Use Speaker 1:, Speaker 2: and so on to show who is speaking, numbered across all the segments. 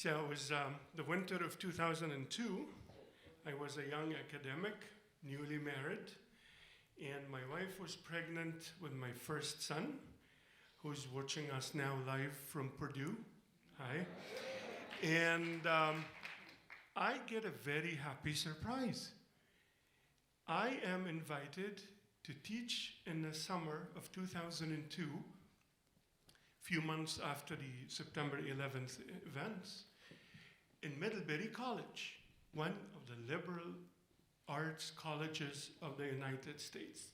Speaker 1: So it was the winter of 2002. I was a young academic, newly married, and my wife was pregnant with my first son, who's watching us now live from Purdue. Hi. And I get a very happy surprise. I am invited to teach in the summer of 2002, a few months after the September 11th events, in Middlebury College, one of the liberal arts colleges of the United States,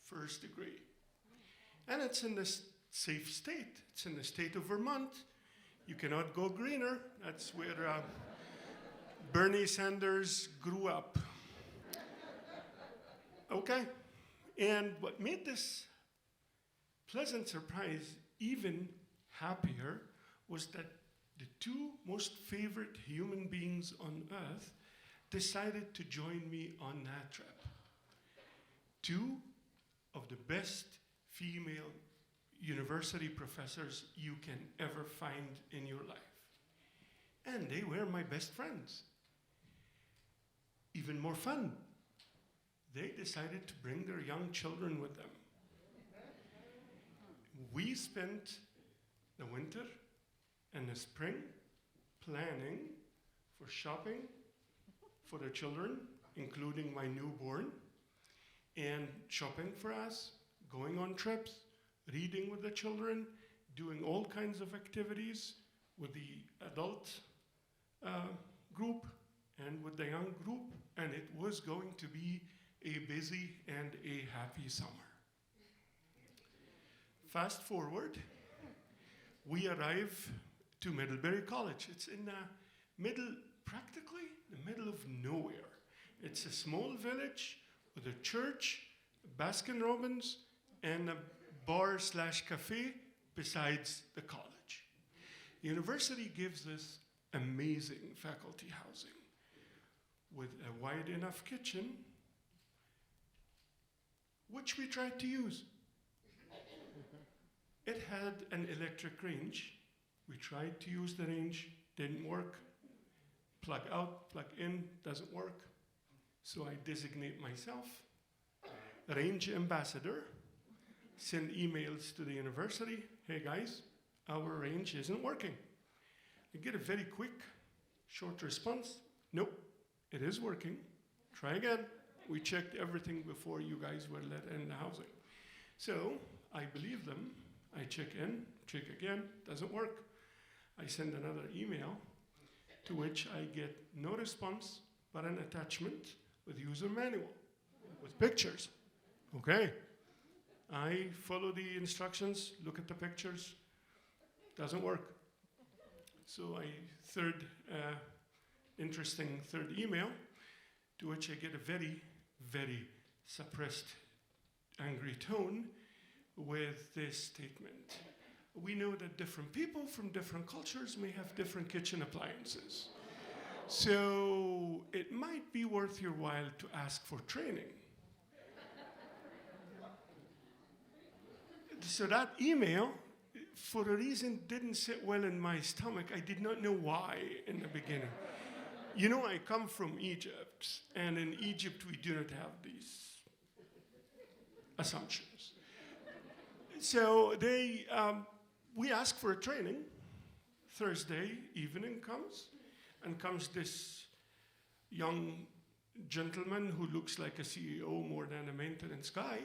Speaker 1: first degree. And it's in this safe state. It's in the state of Vermont. You cannot go greener. That's where Bernie Sanders grew up. Okay. And what made this pleasant surprise even happier was that the two most favorite human beings on earth decided to join me on that trip. Two of the best female university professors you can ever find in your life. And they were my best friends. Even more fun, they decided to bring their young children with them. We spent the winter and the spring planning for shopping for the children, including my newborn, and shopping for us, going on trips, reading with the children, doing all kinds of activities with the adult group and with the young group, and it was going to be a busy and a happy summer. Fast forward, we arrive to Middlebury College. It's in the practically the middle of nowhere. It's a small village with a church, Baskin-Robbins, and a bar/cafe besides the college. The university gives us amazing faculty housing with a wide enough kitchen, which we tried to use. It had an electric range. We tried to use the range, didn't work. Plug out, plug in, doesn't work. So I designate myself range ambassador, send emails to the university. Hey guys, our range isn't working. I get a very quick, short response. Nope, it is working. Try again. We checked everything before you guys were let in the housing. So I believe them. I check in, check again, doesn't work. I send another email to which I get no response but an attachment with user manual, with pictures. Okay. I follow the instructions, look at the pictures, doesn't work. So interesting third email, to which I get a very, very suppressed, angry tone with this statement. We know that different people from different cultures may have different kitchen appliances. So it might be worth your while to ask for training. So that email, for a reason, didn't sit well in my stomach. I did not know why in the beginning. You know, I come from Egypt, and in Egypt we do not have these assumptions. So we ask for a training. Thursday evening comes this young gentleman who looks like a CEO more than a maintenance guy,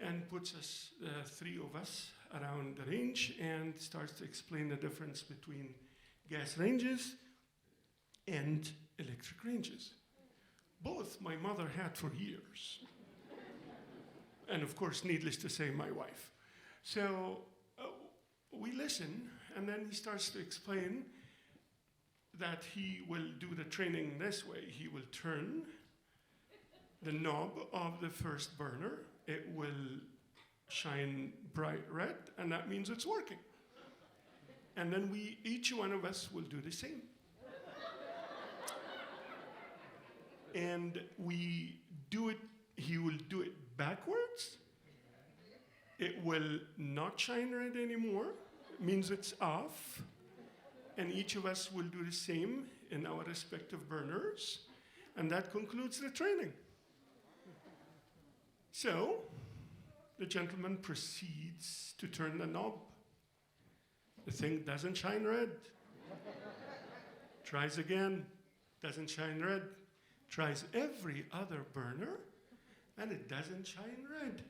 Speaker 1: and puts us, three of us, around the range and starts to explain the difference between gas ranges and electric ranges. Both my mother had for years. And of course, needless to say, my wife. So we listen, and then he starts to explain that he will do the training this way. He will turn the knob of the first burner. It will shine bright red, and that means it's working. And then each one of us will do the same. And we do it, he will do it backwards. It will not shine red anymore. It means it's off. And each of us will do the same in our respective burners. And that concludes the training. So, the gentleman proceeds to turn the knob. The thing doesn't shine red. Tries again, doesn't shine red. Tries every other burner, and it doesn't shine red.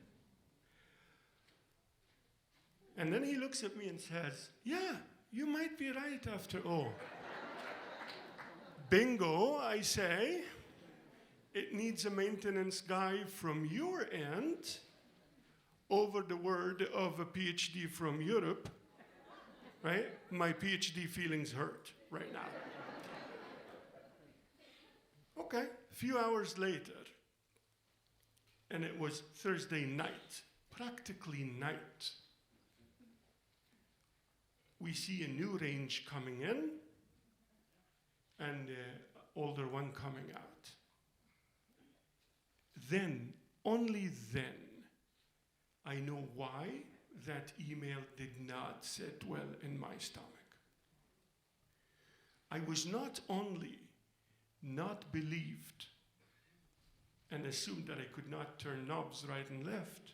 Speaker 1: And then he looks at me and says, yeah, you might be right after all. Bingo, I say. It needs a maintenance guy from your end over the word of a PhD from Europe, right? My PhD feelings hurt right now. Okay, a few hours later, and it was Thursday night, practically night. We see a new range coming in and an older one coming out. Then, only then, I know why that email did not sit well in my stomach. I was not only not believed and assumed that I could not turn knobs right and left,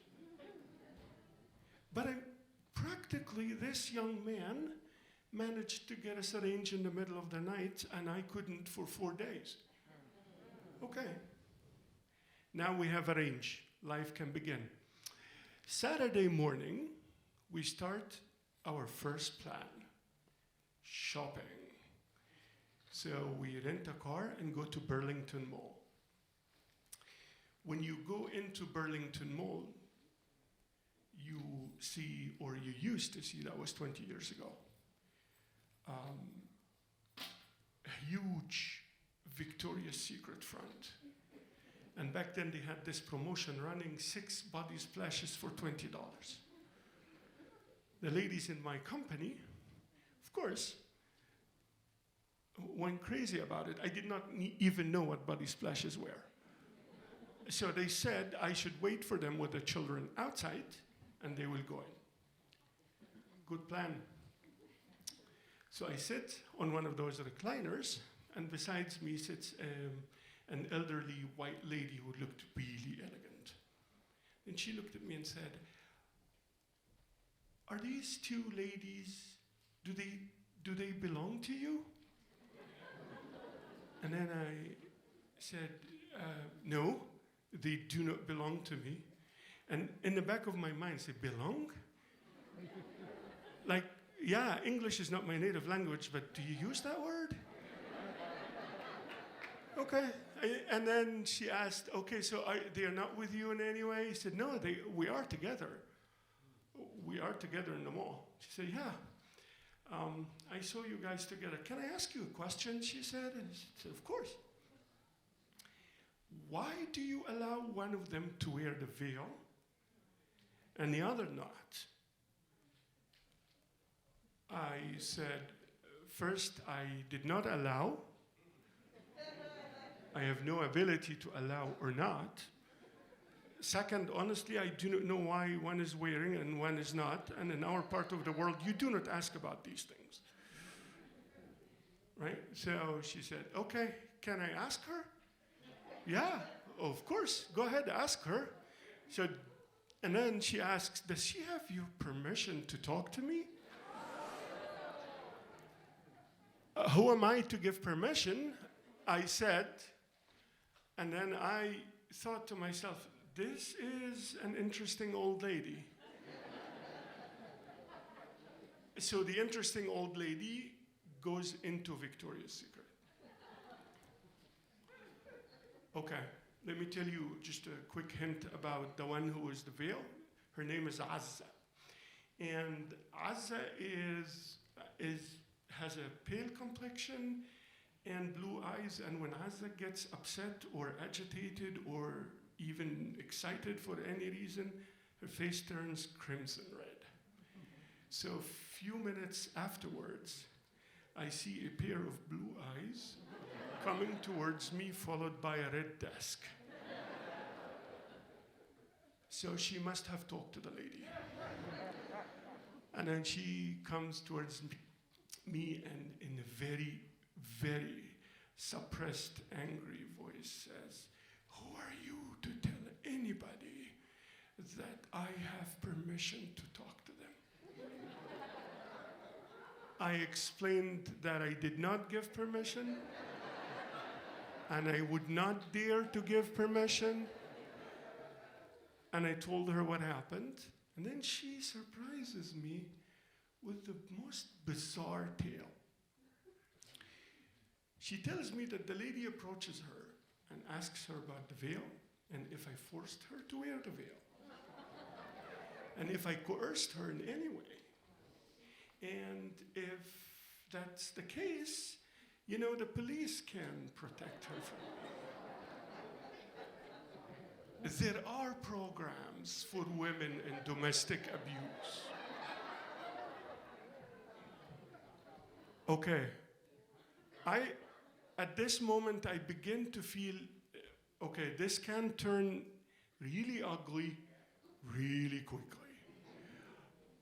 Speaker 1: but practically this young man managed to get us a range in the middle of the night, and I couldn't for 4 days. Okay. Now we have a range. Life can begin. Saturday morning, we start our first plan, shopping. So we rent a car and go to Burlington Mall. When you go into Burlington Mall, you see, or you used to see, that was 20 years ago, a huge Victoria's Secret front. And back then they had this promotion running 6 body splashes for $20. The ladies in my company, of course, went crazy about it. I did not even know what body splashes were. So they said I should wait for them with the children outside and they will go in. Good plan. So I sit on one of those recliners, and besides me sits an elderly white lady who looked really elegant. And she looked at me and said, are these 2 ladies, do they belong to you? And then I said, no, they do not belong to me. And in the back of my mind, I said, belong? Like, yeah, English is not my native language, but do you use that word? Okay. And then she asked, okay, so they are not with you in any way? I said, no, we are together. We are together in the mall. She said, yeah. I saw you guys together. Can I ask you a question? She said, and she said, of course. Why do you allow one of them to wear the veil and the other not? I said, first, I did not allow. I have no ability to allow or not. Second, honestly, I do not know why one is wearing and one is not. And in our part of the world, you do not ask about these things. Right? So she said, okay, can I ask her? Yeah, of course. Go ahead, ask her. So, and then she asks, does she have your permission to talk to me? Who am I to give permission? I said, and then I thought to myself, this is an interesting old lady. So the interesting old lady goes into Victoria's Secret. Okay, let me tell you just a quick hint about the one who is the veil. Her name is Azza. And Azza has a pale complexion and blue eyes, and when Azza gets upset or agitated or even excited for any reason, her face turns crimson red. So a few minutes afterwards, I see a pair of blue eyes coming towards me, followed by a red desk. So she must have talked to the lady. And then she comes towards me, me and in a very, very suppressed, angry voice says, "Who are you to tell anybody that I have permission to talk to them?" I explained that I did not give permission, and I would not dare to give permission. And I told her what happened, and then she surprises me with the most bizarre tale. She tells me that the lady approaches her and asks her about the veil, and if I forced her to wear the veil, and if I coerced her in any way. And if that's the case, you know, the police can protect her from me. There are programs for women in domestic abuse. Okay. At this moment, I begin to feel, okay, this can turn really ugly really quickly.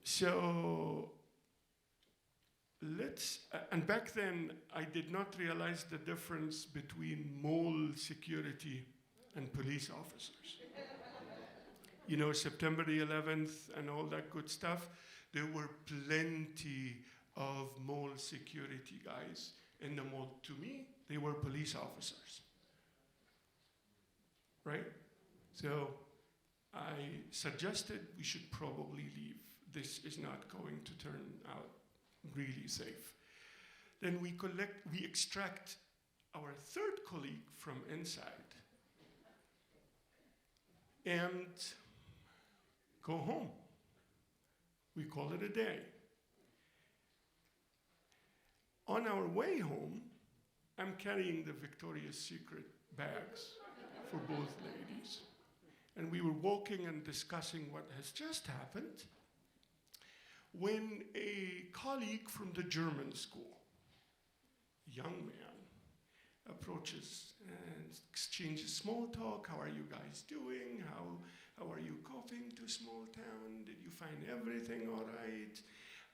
Speaker 1: So and back then, I did not realize the difference between mall security and police officers. You know, September the 11th and all that good stuff, there were plenty of mall security guys in the mall. To me, they were police officers, right? So I suggested we should probably leave. This is not going to turn out really safe. Then we extract our third colleague from inside and go home. We call it a day. On our way home, I'm carrying the Victoria's Secret bags for both ladies. And we were walking and discussing what has just happened when a colleague from the German school, a young man, approaches and exchanges small talk. How are you guys doing? How are you coping to small town? Did you find everything all right?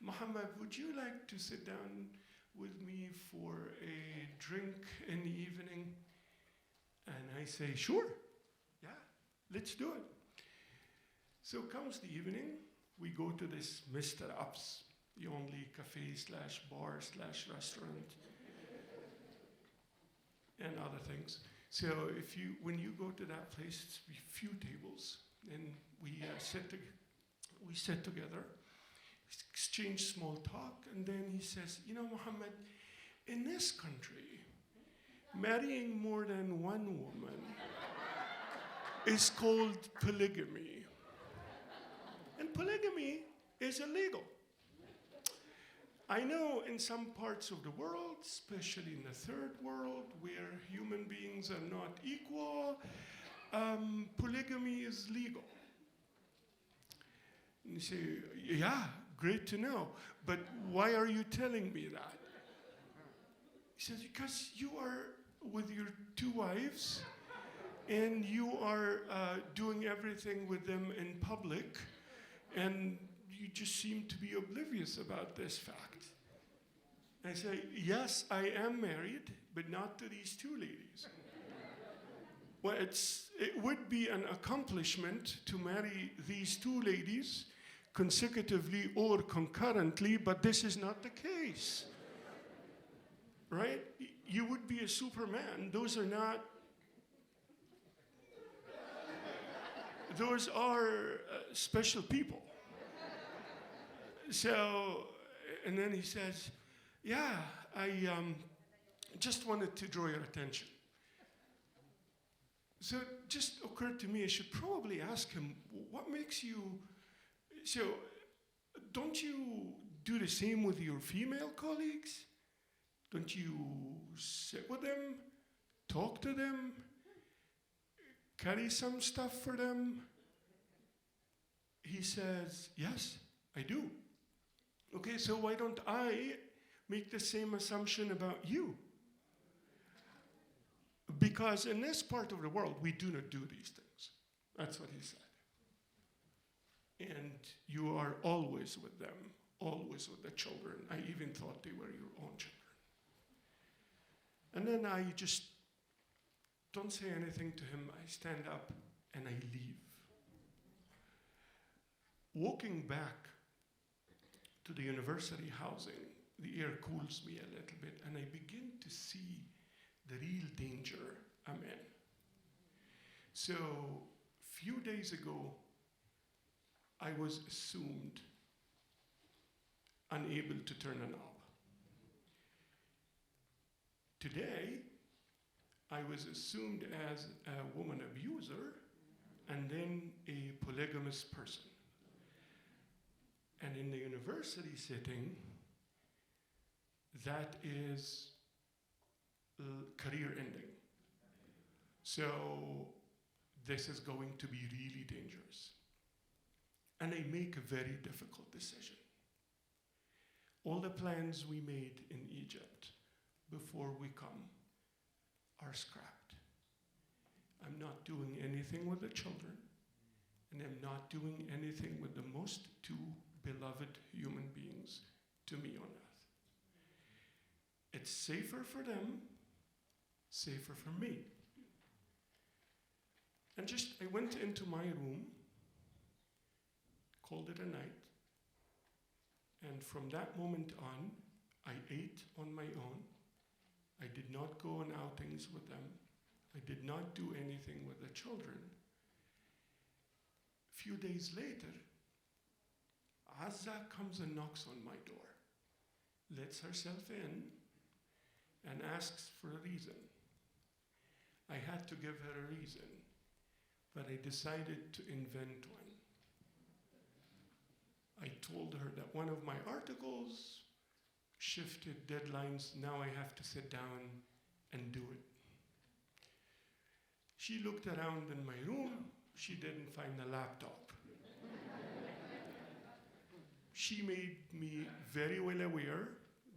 Speaker 1: Muhammad, would you like to sit down with me for a drink in the evening? And I say, sure, yeah, let's do it. So comes the evening, we go to this Mr. Ups, the only cafe / bar / restaurant, and other things. So when you go to that place, it's a few tables, and we sit together, exchange small talk, and then he says, you know, Muhammad, in this country, marrying more than one woman is called polygamy. And polygamy is illegal. I know in some parts of the world, especially in the third world, where human beings are not equal, polygamy is legal. And you say, yeah, great to know, but why are you telling me that? He says, because you are with your two wives, and you are doing everything with them in public, and you just seem to be oblivious about this fact. I say, yes, I am married, but not to these two ladies. Well, it would be an accomplishment to marry these two ladies consecutively or concurrently, but this is not the case. Right? You would be a Superman. Those are not. Those are special people. So, and then he says, yeah, I just wanted to draw your attention. So it just occurred to me, I should probably ask him, what makes you, so don't you do the same with your female colleagues? Don't you sit with them, talk to them, carry some stuff for them? He says, yes, I do. Okay, so why don't I make the same assumption about you? Because in this part of the world, we do not do these things. That's what he said. And you are always with them, always with the children. I even thought they were your own children. And then I just don't say anything to him. I stand up and I leave. Walking back to the university housing, the air cools me a little bit, and I begin to see the real danger I'm in. So, few days ago, I was assumed unable to turn a knob. Today, I was assumed as a woman abuser and then a polygamous person. And in the university setting, that is career ending. So this is going to be really dangerous. And I make a very difficult decision. All the plans we made in Egypt before we come are scrapped. I'm not doing anything with the children, and I'm not doing anything with the most two beloved human beings to me on earth. It's safer for them, safer for me. And I went into my room, called it a night, and from that moment on, I ate on my own. I did not go on outings with them. I did not do anything with the children. A few days later, Azza comes and knocks on my door, lets herself in, and asks for a reason. I had to give her a reason, but I decided to invent one. I told her that one of my articles shifted deadlines. Now I have to sit down and do it. She looked around in my room. She didn't find a laptop. She made me very well aware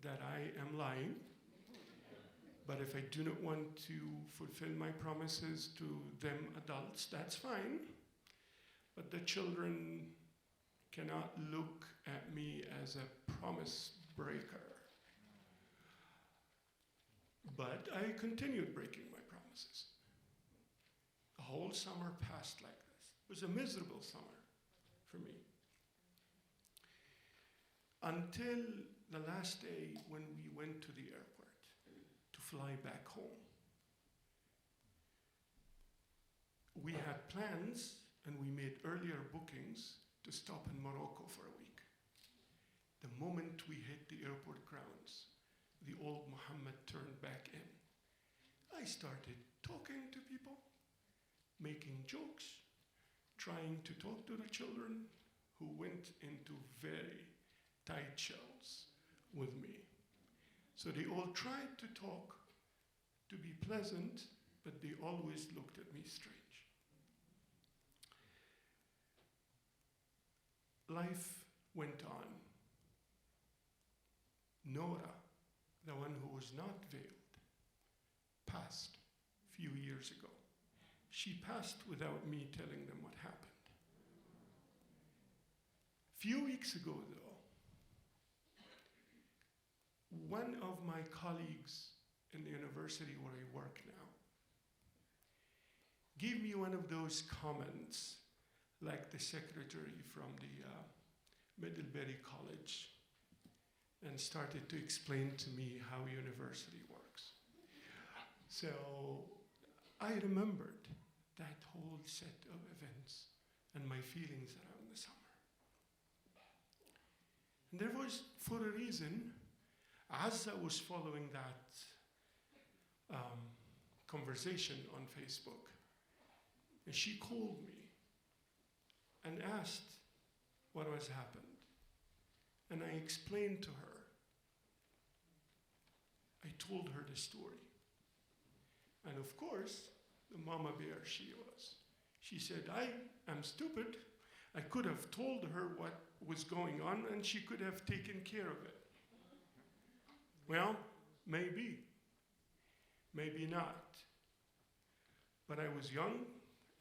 Speaker 1: that I am lying. But if I do not want to fulfill my promises to them adults, that's fine. But the children cannot look at me as a promise breaker. But I continued breaking my promises. The whole summer passed like this. It was a miserable summer for me. Until the last day when we went to the airport to fly back home. We had plans and we made earlier bookings to stop in Morocco for a week. The moment we hit the airport grounds, the old Muhammad turned back in. I started talking to people, making jokes, trying to talk to the children who went into very tight shells with me. So they all tried to talk, to be pleasant, but they always looked at me strange. Life went on. Nora, the one who was not veiled, passed a few years ago. She passed without me telling them what happened. A few weeks ago, though, one of my colleagues in the university where I work now gave me one of those comments like the secretary from the Middlebury College and started to explain to me how university works. So I remembered that whole set of events and my feelings around the summer. And there was, for a reason, Azza was following that conversation on Facebook. And she called me and asked what has happened. And I explained to her. I told her the story. And of course, the mama bear she was. She said, I am stupid. I could have told her what was going on and she could have taken care of it. Well, maybe. Maybe not. But I was young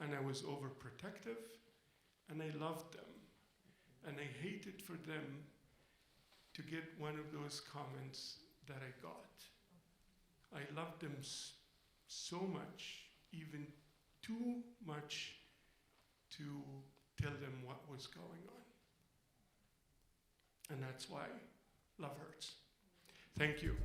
Speaker 1: and I was overprotective and I loved them. And I hated for them to get one of those comments that I got. I loved them so much, even too much to tell them what was going on. And that's why love hurts. Thank you.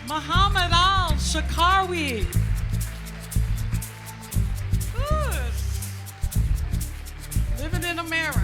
Speaker 2: Muhammad al-Sharkawi. Living in America.